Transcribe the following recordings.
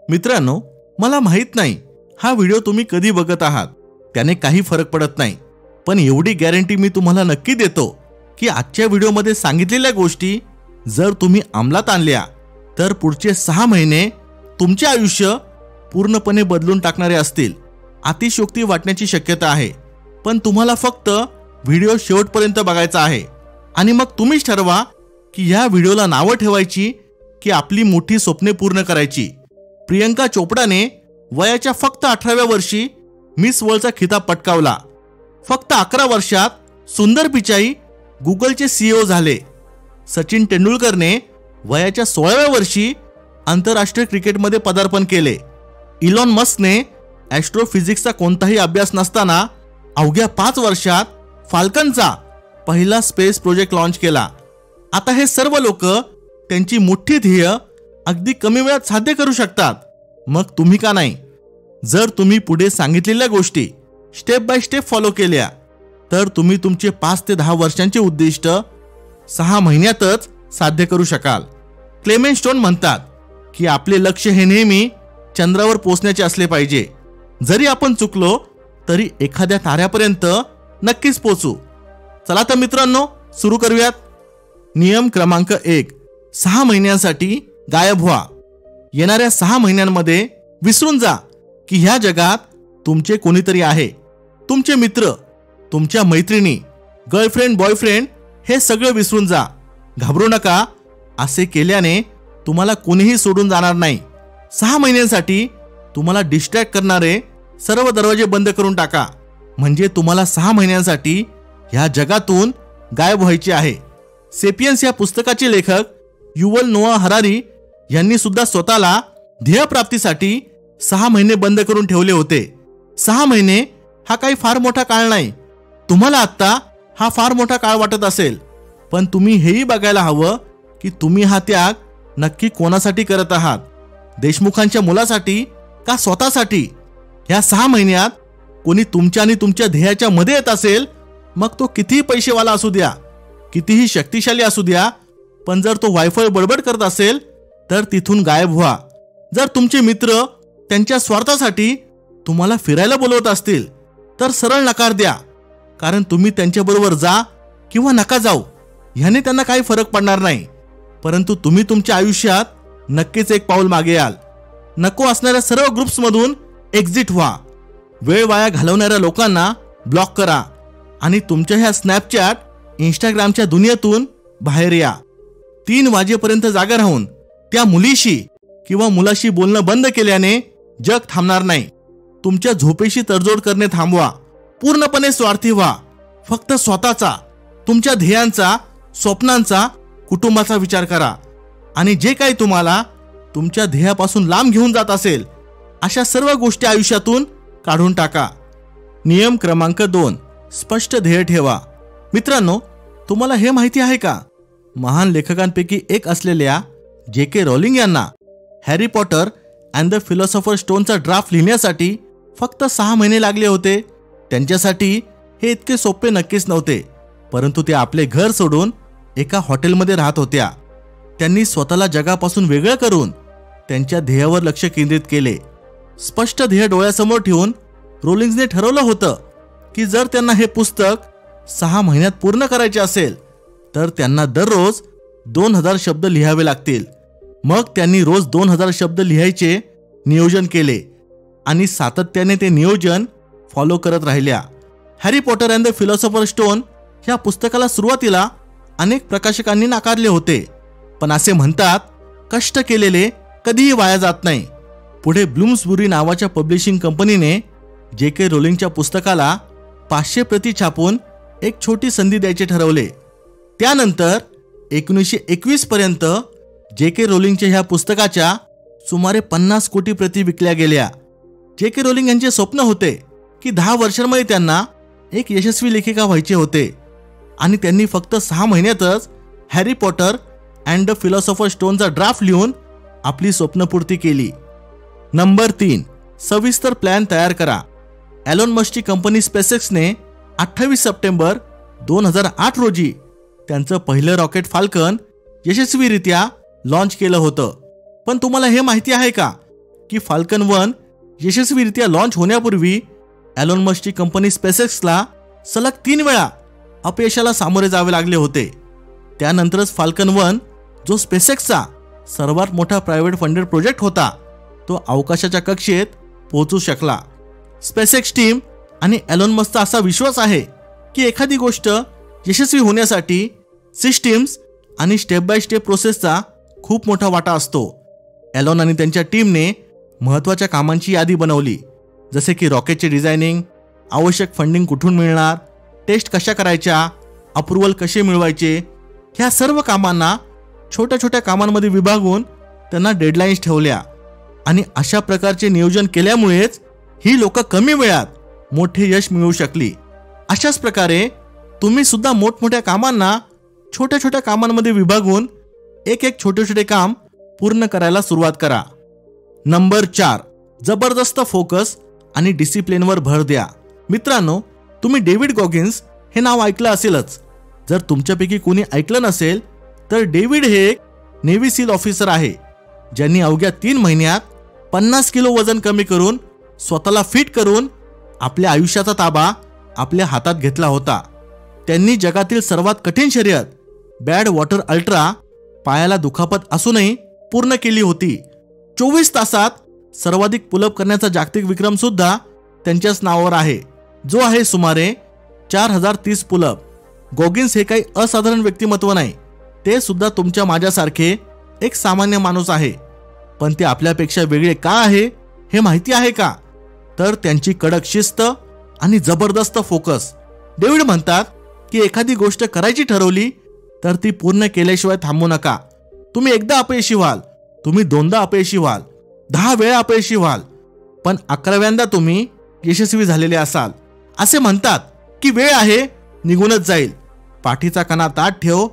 मित्रांनो, मला माहित नाही हा व्हिडिओ तुम्ही कधी बघत आहात, त्याने काही फरक पडत नाही. पण एवढी गॅरंटी मी तुम्हाला नक्की देतो की आजच्या व्हिडिओमध्ये सांगितलेल्या गोष्टी जर तुम्ही अंमलात आणल्या तर पुढचे 6 महिने तुमचे आयुष्य पूर्णपणे बदलून टाकणारे असतील. अतिशयोक्ती वाटण्याची शक्यता आहे, पण तुम्हाला फक्त व्हिडिओ शेवटपर्यंत बघायचा आहे आणि मग तुम्हीच ठरवा की या व्हिडिओला नावं ठेवायची की आपली मोठी स्वप्ने पूर्ण करायची. प्रियंका चोपडाने वयाच्या फक्त 18व्या वर्षी मिस वर्ल्डचा खिताब पटकावला. फक्त 11 वर्षात सुंदर पिचाई गुगलचे CEO झाले. सचिन तेंडुलकरने वयाच्या 16व्या वर्षी आंतरराष्ट्रीय क्रिकेटमध्ये पदार्पण केले. इलॉन मस्कने ॲस्ट्रोफिजिक्सचा कोणताही अभ्यास नसताना अवघ्या 5 वर्षात फाल्कनचा पहिला स्पेस प्रोजेक्ट लॉन्च केला. आता हे सर्व लोक त्यांची मोठी ध्येय अगदी कमी वेळात साध्य करू शकतात. मग तुम्ही का नाही? जर तुम्ही पुढे सांगितलेल्या गोष्टी स्टेप बाय स्टेप फॉलो केल्या तर तुम्ही तुमचे 5 ते 10 वर्षांचे उद्दिष्ट 6 महिन्यातच साध्य करू शकाल. क्लेमेंट स्टोन म्हणतात की आपले लक्ष्य हे नेहमी चंद्रावर पोहोचण्याचे असले पाहिजे. जरी आपण चुकलो तरी एखाद्या ताऱ्यापर्यंत नक्कीच पोहोचू. चला तर मित्रांनो, सुरू करूयात. नियम क्रमांक 1, 6 महिन्यांसाठी गायब व्हा. येणाऱ्या 6 महिन्यांमध्ये विसरून जा की ह्या जगात तुमचे कोणीतरी आहे. तुमचे मित्र, तुमच्या मैत्रिणी, गर्लफ्रेंड, बॉयफ्रेंड हे सगळं विसरून जा. घाबरू नका. असे केल्याने तुम्हाला कोणीही सोडून जाणार नाही. 6 महिन्यांसाठी तुम्हाला डिस्ट्रॅक्ट करणारे सर्व दरवाजे बंद करून टाका. म्हणजे तुम्हाला 6 महिन्यांसाठी ह्या जगातून गायब व्हायचे आहे. सेपियन्स या पुस्तकाचे लेखक युवल नोआ हरारी यांनी सुद्धा स्वतःला ध्येयप्राप्तीसाठी 6 महिने बंद करून ठेवले होते. 6 महिने हा काही फार मोठा काळ नाही. तुम्हाला आत्ता हा फार मोठा काळ वाटत असेल, पण तुम्ही हेही बघायला हवं की तुम्ही हा त्याग नक्की कोणासाठी करत आहात. देशमुखांच्या मुलासाठी का स्वतःसाठी? ह्या 6 महिन्यात कोणी तुमच्या आणि तुमच्या ध्येयाच्या मध्ये येत असेल, मग तो कितीही पैसेवाला असू द्या, कितीही शक्तिशाली असू द्या, पण जर तो वायफळ बडबड करत असेल तर तिथून गायब व्हा. जर तुमचे मित्र त्यांच्या स्वार्थासाठी तुम्हाला फिरायला बोलवत असतील तर सरळ नकार द्या. कारण तुम्ही त्यांच्याबरोबर जा किंवा नका जाऊ ह्याने त्यांना काही फरक पडणार नाही, परंतु तुम्ही तुमच्या आयुष्यात नक्कीच एक पाऊल मागे याल. नको असणाऱ्या सर्व ग्रुप्समधून एक्झिट व्हा. वेळ वाया घालवणाऱ्या लोकांना ब्लॉक करा आणि तुमच्या ह्या स्नॅपचॅट, इंस्टाग्रामच्या दुनियेतून बाहेर या. 3 वाजेपर्यंत जागा राहून त्या मुलीशी किंवा मुलाशी बोलणं बंद केल्याने जग थांबणार नाही. तुमच्या झोपेशी तडजोड करणे थांबवा. पूर्णपणे स्वार्थी व्हा. फक्त स्वतःचा, तुमच्या ध्येयांचा, स्वप्नांचा, कुटुंबाचा विचार करा आणि जे काही तुम्हाला तुमच्या ध्येयापासून लांब घेऊन जात असेल अशा सर्व गोष्टी आयुष्यातून काढून टाका. नियम क्रमांक 2, स्पष्ट ध्येय ठेवा. मित्रांनो, तुम्हाला हे माहिती आहे का? महान लेखकांपैकी एक असलेल्या JK रॉलिंग यांना Harry Potter and the Philosopher स्टोनचा ड्राफ्ट लिहिण्यासाठी फक्त 6 महिने लागले होते. त्यांच्यासाठी हे इतके सोपे नक्कीच नव्हते, परंतु ते आपले घर सोडून एका हॉटेलमध्ये राहत होत्या. त्यांनी स्वतःला जगापासून वेगळं करून त्यांच्या ध्येयावर लक्ष केंद्रित केले. स्पष्ट ध्येय डोळ्यासमोर ठेवून रोलिंग्सने ठरवलं होतं की जर त्यांना हे पुस्तक 6 महिन्यात पूर्ण करायचे असेल तर त्यांना दररोज 2000 शब्द लिहावे लागतील. मग त्यांनी रोज 2000 शब्द लिहायचे नियोजन केले आणि सातत्याने ते नियोजन फॉलो करत राहिल्या. Harry Potter and the philosopher stone ह्या पुस्तकाला सुरुवातीला अनेक प्रकाशकांनी नाकारले होते, पण असे म्हणतात, कष्ट केलेले कधीही वाया जात नाही. पुढे ब्लूम्सबुरी नावाच्या पब्लिशिंग कंपनीने JK रोलिंगच्या पुस्तकाला 500 प्रती छापून एक छोटी संधी द्यायचे ठरवले. त्यानंतर 1921 पर्यंत JK रोलिंगच्या ह्या पुस्तकाच्या सुमारे 50 कोटी प्रती विकल्या गेल्या. JK रोलिंग यांचे स्वप्न होते की 10 वर्षांमध्ये त्यांना एक यशस्वी लेखिका व्हायचे होते आणि त्यांनी फक्त 6 महिन्यातच Harry Potter and the Philosopher स्टोनचा ड्राफ्ट लिहून आपली स्वप्नपूर्ती केली. नंबर 3, सविस्तर प्लॅन तयार करा. एलॉन मस्कची कंपनी स्पेसएक्सने 28 सप्टेंबर 2008 रोजी त्यांचं पहिलं रॉकेट फाल्कन यशस्वीरित्या लॉन्च केलं होतं. पण तुम्हाला हे माहिती आहे का की फाल्कन 1 यशस्वीरित्या लॉन्च होण्यापूर्वी एलॉन मस्कची कंपनी स्पेसएक्सला सलग 3 वेळा अपयशाला सामोरे जावे लागले होते. त्यानंतरच फाल्कन 1 जो स्पेसएक्सचा सर्वात मोठा प्रायव्हेट फंडेड प्रोजेक्ट होता तो अवकाशाच्या कक्षेत पोहोचू शकला. स्पेसएक्स टीम आणि एलॉन मस्कचा असा विश्वास आहे की एखादी गोष्ट यशस्वी होण्यासाठी सिस्टीम्स आणि स्टेप बाय स्टेप प्रोसेसचा खूप मोठा वाटा असतो. एलॉन आणि त्यांच्या टीमने महत्त्वाच्या कामांची यादी बनवली, जसे की रॉकेटचे डिझायनिंग, आवश्यक फंडिंग कुठून मिळणार, टेस्ट कशा करायच्या, अप्रूव्हल कसे मिळवायचे. ह्या सर्व कामांना छोट्या छोट्या कामांमध्ये विभागून त्यांना डेडलाईन्स ठेवल्या आणि अशा प्रकारचे नियोजन केल्यामुळेच ही लोक कमी वेळात मोठे यश मिळवू शकली. अशाच प्रकारे तुम्ही सुद्धा मोठमोठ्या कामांना छोट्या छोट्या कामांमध्ये विभागून एक एक छोटे छोटे काम पूर्ण करायला सुरुवात करा. नंबर 4, जबरदस्त फोकस आणि डिसिप्लिनवर भर द्या. मित्रांनो, तुम्ही डेव्हिड गॉगिन्स हे नाव ऐकलं असेलच. जर तुमच्यापैकी कोणी ऐकलं नसेल तर डेव्हिड हे एक नेव्ही सील ऑफिसर आहे ज्यांनी अवघ्या 3 महिन्यात 50 किलो वजन कमी करून स्वतःला फिट करून आपल्या आयुष्याचा ताबा आपल्या हातात घेतला होता. त्यांनी जगातील सर्वात कठीण शर्यत बॅड वॉटर अल्ट्रा पायाला दुखापत असूनही पूर्ण केली होती. 24 तासात सर्वाधिक पुलअप करण्याचा जागतिक विक्रम सुद्धा त्यांच्याच नावावर आहे, जो आहे सुमारे 4030 पुलअप. गॉगिन्स हे काही असाधारण व्यक्तिमत्व नाही, ते सुद्धा तुमच्या माझ्यासारखे एक सामान्य माणूस आहे. पण ते आपल्यापेक्षा वेगळे का आहे हे माहिती आहे का? तर त्यांची कडक शिस्त आणि जबरदस्त फोकस. डेव्हिड म्हणतात की एखादी गोष्ट करायची ठरवली तर ती पूर्ण केल्याशिवाय थांबू नका. तुम्ही एकदा अपयशी व्हाल, तुम्ही 2दा अपयशी व्हाल, 10 वेळा अपयशी व्हाल, पण 11व्यांदा तुम्ही यशस्वी झालेले असाल. असे म्हणतात की वेळ आहे, निघूनच जाईल, पाठीचा कणा ताठ ठेव,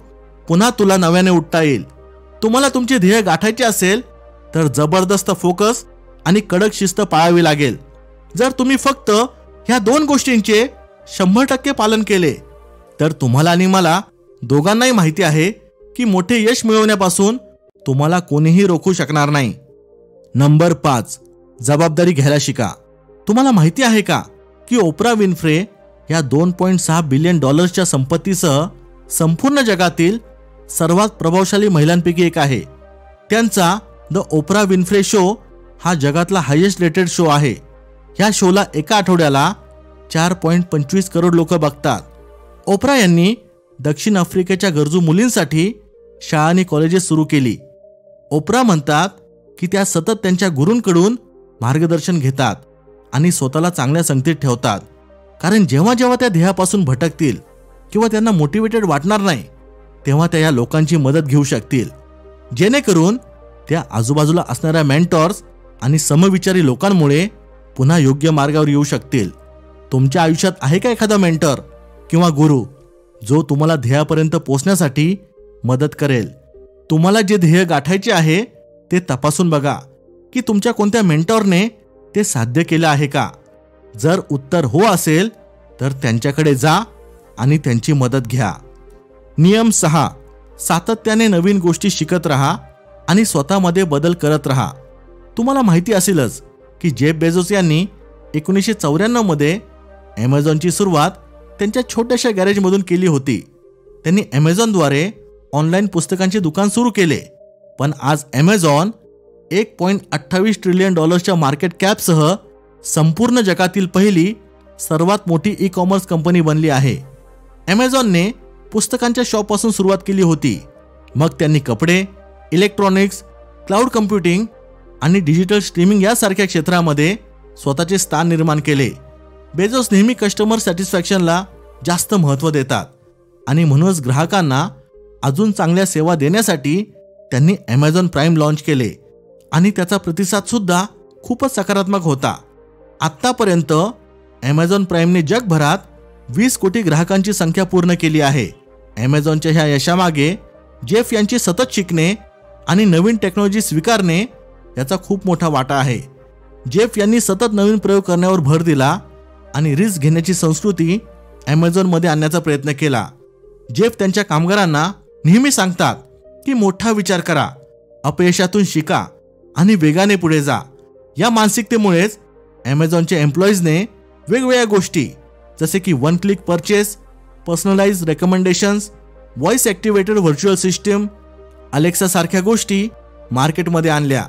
पुन्हा तुला नव्याने उठता येईल. तुम्हाला तुमचे ध्येय गाठायचे असेल तर जबरदस्त फोकस आणि कडक शिस्त पाळावी लागेल. जर तुम्ही फक्त ह्या 2 गोष्टींचे 100% पालन केले तर तुम्हाला आणि मला दोघांनाही माहिती आहे की मोठे यश मिळवण्यापासून तुम्हाला कोणीही रोखू शकणार नाही. नंबर 5, जबाबदारी घ्यायला शिका. तुम्हाला माहिती आहे का की ओप्रा विन्फ्रे या $2.6 बिलियन संपत्तीसह संपूर्ण जगातील सर्वात प्रभावशाली महिलांपैकी एक आहे. त्यांचा द ओप्रा विन्फ्रे शो हा जगातला हायेस्ट रेटेड शो आहे. ह्या शोला एका आठवड्याला 4.25 करोड लोक बघतात. ओप्रा यांनी दक्षिण आफ्रिकेच्या गरजू मुलींसाठी शाळा आणि कॉलेजेस सुरू केली. ओप्रा म्हणतात की त्या सतत त्यांच्या गुरूंकडून मार्गदर्शन घेतात आणि स्वतःला चांगल्या संगतीत ठेवतात, कारण जेव्हा जेव्हा त्या ध्येयापासून भटकतील किंवा त्यांना मोटिवेटेड वाटणार नाही तेव्हा त्या या लोकांची मदत घेऊ शकतील, जेणेकरून त्या आजूबाजूला असणाऱ्या मेंटॉर्स आणि समविचारी लोकांमुळे पुन्हा योग्य मार्गावर येऊ शकतील. तुमच्या आयुष्यात आहे का एखादा मेंटर किंवा गुरु जो तुम्हाला ध्येयापर्यंत पोहोचण्यासाठी मदत करेल? तुम्हाला जे ध्येय गाठायचे आहे ते तपासून बघा की तुमच्या कोणत्या मेंटॉरने ते साध्य केलं आहे का. जर उत्तर हो असेल तर त्यांच्याकडे जा आणि त्यांची मदत घ्या. नियम 6, सातत्याने नवीन गोष्टी शिकत राहा आणि स्वतःमध्ये बदल करत राहा. तुम्हाला माहिती असेलच की जेफ बेझोस यांनी 1994 मध्ये ॲमेझॉनची सुरुवात त्यांच्या छोट्याशा गॅरेजमधून केली होती. त्यांनी ॲमेझॉनद्वारे ऑनलाईन पुस्तकांचे दुकान सुरू केले, पण आज ॲमेझॉन $1.28 ट्रिलियन मार्केट कॅपसह संपूर्ण जगातील पहिली सर्वात मोठी ई कॉमर्स कंपनी बनली आहे. ॲमेझॉनने पुस्तकांच्या शॉपपासून सुरुवात केली होती, मग त्यांनी कपडे, इलेक्ट्रॉनिक्स, क्लाउड कम्प्युटिंग आणि डिजिटल स्ट्रीमिंग यासारख्या क्षेत्रामध्ये स्वतःचे स्थान निर्माण केले. बेझोस नेहमी कस्टमर सॅटिस्फॅक्शनला जास्त महत्त्व देतात आणि म्हणूनच ग्राहकांना अजून चांगल्या सेवा देण्यासाठी त्यांनी ॲमेझॉन प्राईम लॉन्च केले आणि त्याचा प्रतिसाद सुद्धा खूपच सकारात्मक होता. आत्तापर्यंत ॲमेझॉन प्राईमने जगभरात 20 कोटी ग्राहकांची संख्या पूर्ण केली आहे. ॲमेझॉनच्या ह्या यशामागे जेफ यांची सतत शिकणे आणि नवीन टेक्नॉलॉजी स्वीकारणे याचा खूप मोठा वाटा आहे. जेफ यांनी सतत नवीन प्रयोग करण्यावर भर दिला आणि रिस्क घेण्याची संस्कृती ॲमेझॉनमध्ये आणण्याचा प्रयत्न केला. जेफ त्यांच्या कामगारांना नेहमी सांगतात की मोठा विचार करा, अपयशातून शिका आणि वेगाने पुढे जा. या मानसिकतेमुळेच ॲमेझॉनच्या एम्प्लॉईजने वेगवेगळ्या गोष्टी जसे की one click purchase, personalize recommendations, voice activated virtual system, Alexa सारख्या गोष्टी मार्केटमध्ये आणल्या.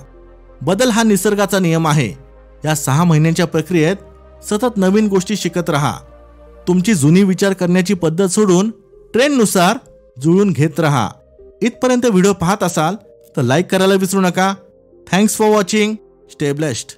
बदल हा निसर्गाचा नियम आहे. या 6 महिन्यांच्या प्रक्रियेत सतत नवीन गोष्टी शिकत राहा. तुमची जुनी विचार करण्याची पद्धत सोडून ट्रेंडनुसार जुळून घेत राहा. इथपर्यंत व्हिडिओ पाहत असाल तर लाईक करायला विसरू नका. Thanks for watching. Stay blessed.